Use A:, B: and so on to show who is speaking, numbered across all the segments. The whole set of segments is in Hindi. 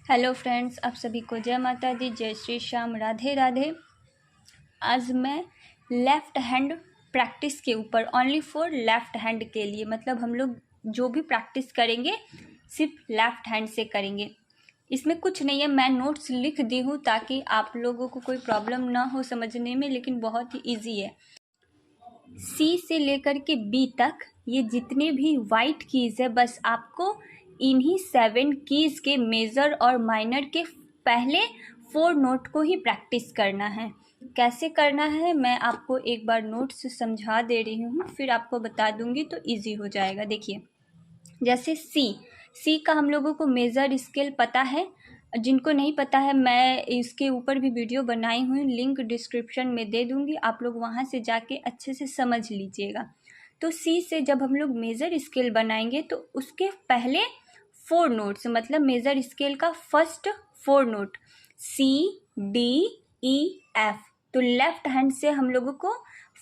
A: हेलो फ्रेंड्स, आप सभी को जय माता दी, जय श्री श्याम, राधे राधे। आज मैं लेफ़्ट हैंड प्रैक्टिस के ऊपर ओनली फॉर लेफ़्ट हैंड के लिए, मतलब हम लोग जो भी प्रैक्टिस करेंगे सिर्फ लेफ़्ट हैंड से करेंगे। इसमें कुछ नहीं है, मैं नोट्स लिख दी हूँ ताकि आप लोगों को कोई प्रॉब्लम ना हो समझने में, लेकिन बहुत ही ईजी है। सी से लेकर के बी तक ये जितने भी वाइट कीज़ है, बस आपको इन्हीं 7 कीज़ के मेजर और माइनर के पहले 4 नोट को ही प्रैक्टिस करना है। कैसे करना है मैं आपको एक बार नोट्स समझा दे रही हूँ, फिर आपको बता दूंगी तो इजी हो जाएगा। देखिए, जैसे सी का हम लोगों को मेजर स्केल पता है। जिनको नहीं पता है, मैं इसके ऊपर भी वीडियो बनाई हुई, लिंक डिस्क्रिप्शन में दे दूंगी, आप लोग वहाँ से जाके अच्छे से समझ लीजिएगा। तो सी से जब हम लोग मेजर स्केल बनाएंगे तो उसके पहले 4 नोट्स, मतलब मेजर स्केल का first 4 note C D E F, तो लेफ्ट हैंड से हम लोगों को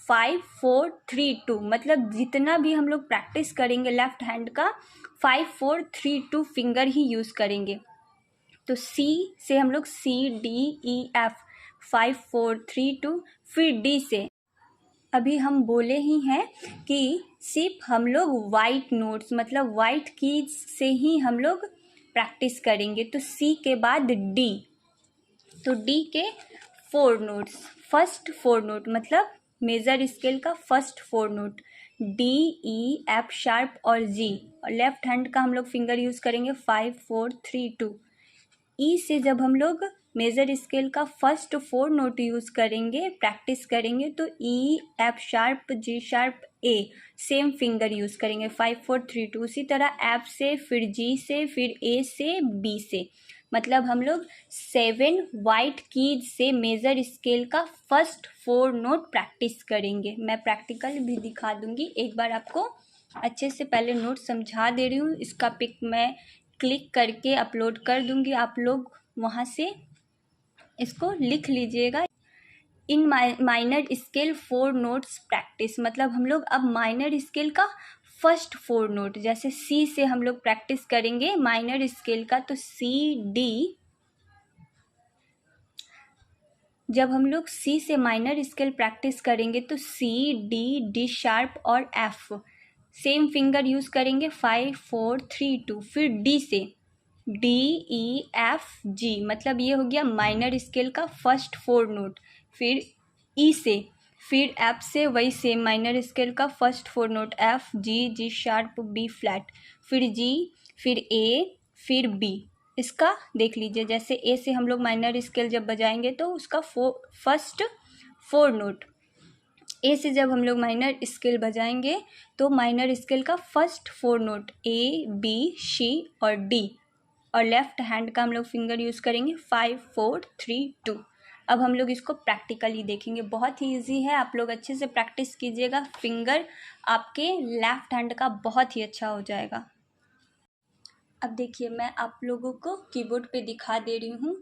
A: 5 4 3 2, मतलब जितना भी हम लोग प्रैक्टिस करेंगे लेफ्ट हैंड का 5 4 3 2 फिंगर ही यूज़ करेंगे। तो सी से हम लोग सी डी ई एफ 5 4 3 2, फिर डी से अभी हम बोले ही हैं कि सिर्फ हम लोग वाइट नोट्स, मतलब वाइट कीज से ही हम लोग प्रैक्टिस करेंगे। तो सी के बाद डी, तो डी के 4 नोट्स, फर्स्ट 4 नोट मतलब मेजर स्केल का first 4 note D E F sharp और जी, और लेफ्ट हैंड का हम लोग फिंगर यूज़ करेंगे 5 4 3 2। ई से जब हम लोग मेजर स्केल का फर्स्ट 4 नोट यूज़ करेंगे, प्रैक्टिस करेंगे, तो ई एफ शार्प जी शार्प ए सेम फिंगर यूज़ करेंगे 5 4 3 2। उसी तरह एफ से, फिर जी से, फिर ए से, बी से, मतलब हम लोग 7 वाइट कीज से मेजर स्केल का फर्स्ट 4 नोट प्रैक्टिस करेंगे। मैं प्रैक्टिकल भी दिखा दूंगी, एक बार आपको अच्छे से पहले नोट समझा दे रही हूँ। इसका पिक मैं क्लिक करके अपलोड कर दूंगी, आप लोग वहाँ से इसको लिख लीजिएगा। इन माइनर स्केल 4 नोट्स प्रैक्टिस, मतलब हम लोग अब माइनर स्केल का फर्स्ट 4 नोट, जैसे सी से हम लोग प्रैक्टिस करेंगे माइनर स्केल का, तो सी डी, जब हम लोग सी से माइनर स्केल प्रैक्टिस करेंगे तो सी डी डी शार्प और एफ सेम फिंगर यूज़ करेंगे 5 4 3 2। फिर डी से डी ई एफ जी, मतलब ये हो गया माइनर स्केल का फर्स्ट 4 नोट। फिर ई से, फिर एफ से वही सेम माइनर स्केल का first 4 note F G G sharp B flat, फिर जी, फिर ए, फिर बी। इसका देख लीजिए, जैसे ए से हम लोग माइनर स्केल जब बजाएंगे तो उसका फर्स्ट 4 नोट, ए से जब हम लोग माइनर स्केल बजाएंगे तो माइनर स्केल का first 4 note A B C और डी, और लेफ्ट हैंड का हम लोग फिंगर यूज़ करेंगे 5 4 3 2। अब हम लोग इसको प्रैक्टिकली देखेंगे, बहुत ही इजी है, आप लोग अच्छे से प्रैक्टिस कीजिएगा, फिंगर आपके लेफ्ट हैंड का बहुत ही अच्छा हो जाएगा। अब देखिए, मैं आप लोगों को कीबोर्ड पे दिखा दे रही हूँ।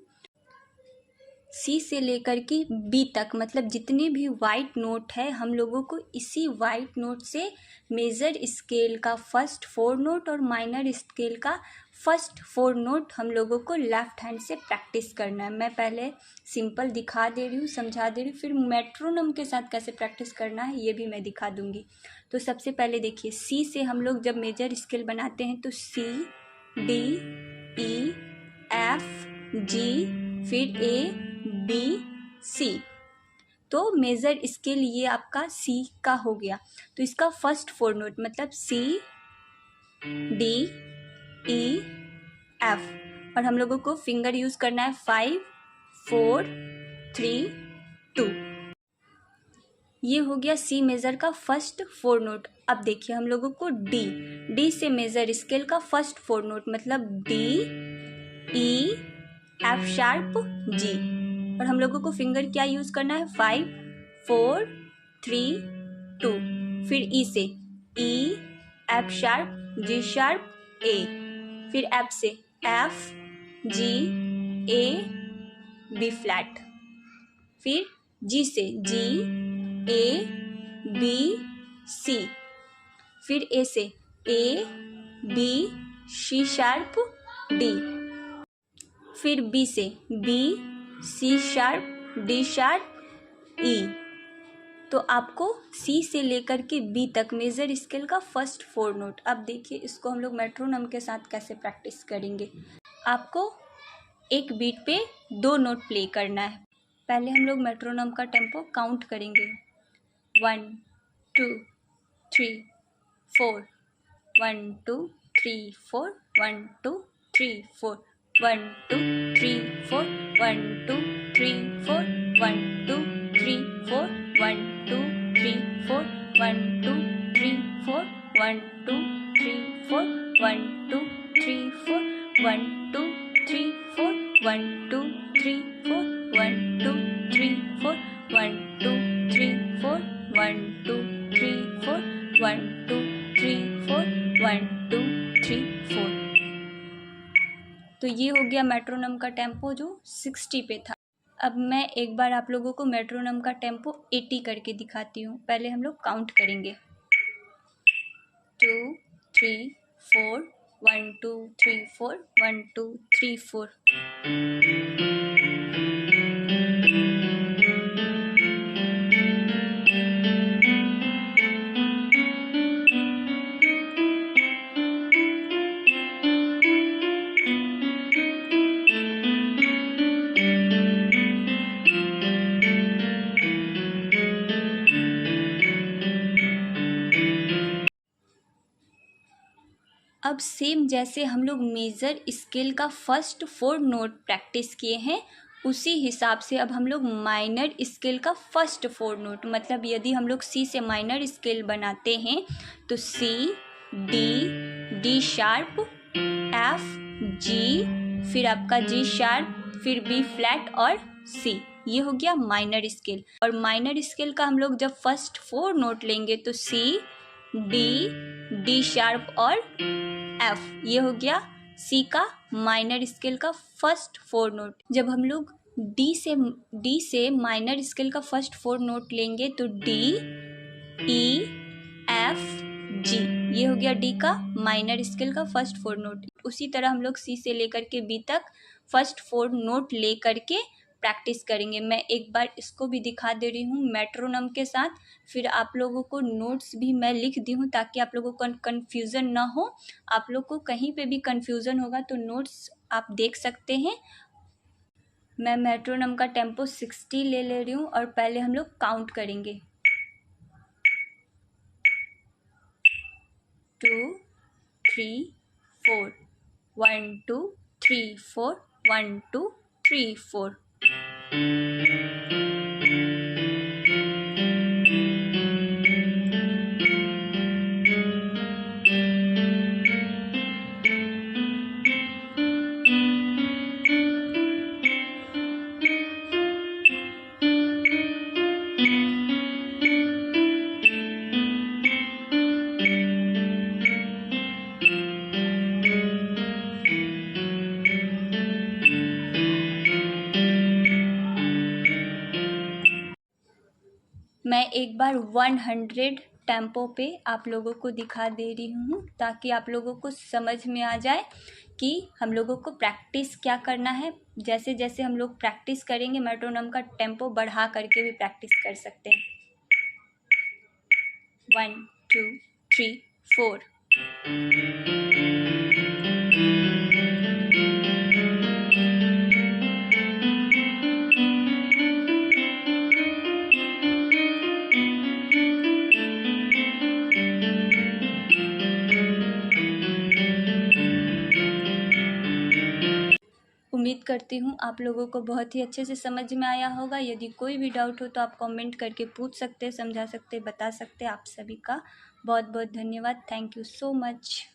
A: सी से लेकर के बी तक, मतलब जितने भी वाइट नोट है हम लोगों को इसी वाइट नोट से मेजर स्केल का फर्स्ट 4 नोट और माइनर स्केल का फर्स्ट 4 नोट हम लोगों को लेफ्ट हैंड से प्रैक्टिस करना है। मैं पहले सिंपल दिखा दे रही हूँ, समझा दे रही हूँ, फिर मेट्रोनोम के साथ कैसे प्रैक्टिस करना है ये भी मैं दिखा दूँगी। तो सबसे पहले देखिए, सी से हम लोग जब मेजर स्केल बनाते हैं तो सी डी ई एफ जी, फिर ए बी सी, तो मेजर स्केल ये आपका सी का हो गया। तो इसका फर्स्ट 4 नोट मतलब सी डी ई एफ, और हम लोगों को फिंगर यूज करना है 5 4 3 2। ये हो गया सी मेजर का फर्स्ट 4 नोट। अब देखिए, हम लोगों को डी से मेजर स्केल का फर्स्ट 4 नोट मतलब डी ई एफ शार्प जी, और हम लोगों को फिंगर क्या यूज करना है 5 4 3 2। फिर ई से E F sharp G sharp A, फिर एफ से F G A B flat, फिर जी से जी ए बी सी, फिर ए से A B C sharp D, फिर बी से B, C sharp, D sharp, E. तो आपको सी से लेकर के बी तक मेजर स्केल का फर्स्ट 4 नोट। अब देखिए इसको हम लोग मेट्रोनोम के साथ कैसे प्रैक्टिस करेंगे। आपको एक बीट पे 2 नोट प्ले करना है। पहले हम लोग मेट्रोनोम का टेम्पो काउंट करेंगे। 1 2 3 4, 1 2 3 4, 1 2 3 4, 1 2 3 4, 1 2 3 4, 1 2 3 4, 1 2 3 4, 1 2 3 4, 1 2 3 4, 1 2 3 4, 1 2 3 4, 1 2 3 4, 1 2 3 4, 1 2 3 4, 1 2 3 4, 1 2 3 4, 1 2 3 4। तो ये हो गया मेट्रोनोम का टेम्पो जो 60 पे था। अब मैं एक बार आप लोगों को मेट्रोनोम का टेम्पो 80 करके दिखाती हूँ। पहले हम लोग काउंट करेंगे 2 3 4, 1 2 3 4, 1 2 3 4। अब सेम जैसे हम लोग मेजर स्केल का फर्स्ट 4 नोट प्रैक्टिस किए हैं, उसी हिसाब से अब हम लोग माइनर स्केल का फर्स्ट 4 नोट, मतलब यदि हम लोग सी से माइनर स्केल बनाते हैं तो सी, डी, डी शार्प, एफ, जी, फिर आपका जी शार्प, फिर बी फ्लैट और सी। ये हो गया माइनर स्केल। और माइनर स्केल का हम लोग जब फर्स्ट 4 नोट लेंगे तो सी, डी, डी शार्प और एफ। ये हो गया सी का माइनर स्केल का फर्स्ट 4 नोट। जब हम लोग डी से माइनर स्केल का फर्स्ट 4 नोट लेंगे तो डी, ई, एफ, जी। ये हो गया डी का माइनर स्केल का फर्स्ट 4 नोट। उसी तरह हम लोग सी से लेकर के बी तक फर्स्ट 4 नोट ले करके प्रैक्टिस करेंगे। मैं एक बार इसको भी दिखा दे रही हूँ मेट्रोनोम के साथ, फिर आप लोगों को नोट्स भी मैं लिख दी हूँ ताकि आप लोगों को कन्फ्यूज़न ना हो। आप लोग को कहीं पे भी कन्फ्यूज़न होगा तो नोट्स आप देख सकते हैं। मैं मेट्रोनोम का टेम्पो 60 ले रही हूँ और पहले हम लोग काउंट करेंगे 2 3 4, 1 2 3 4, 1 2 3 4। मैं एक बार 100 टेम्पो पे आप लोगों को दिखा दे रही हूँ ताकि आप लोगों को समझ में आ जाए कि हम लोगों को प्रैक्टिस क्या करना है। जैसे जैसे हम लोग प्रैक्टिस करेंगे मेट्रोनोम का टेम्पो बढ़ा करके भी प्रैक्टिस कर सकते हैं। 1 2 3 4। उम्मीद करती हूँ आप लोगों को बहुत ही अच्छे से समझ में आया होगा। यदि कोई भी डाउट हो तो आप कमेंट करके पूछ सकते हैं, समझा सकते हैं, बता सकते हैं। आप सभी का बहुत बहुत धन्यवाद। Thank you so much.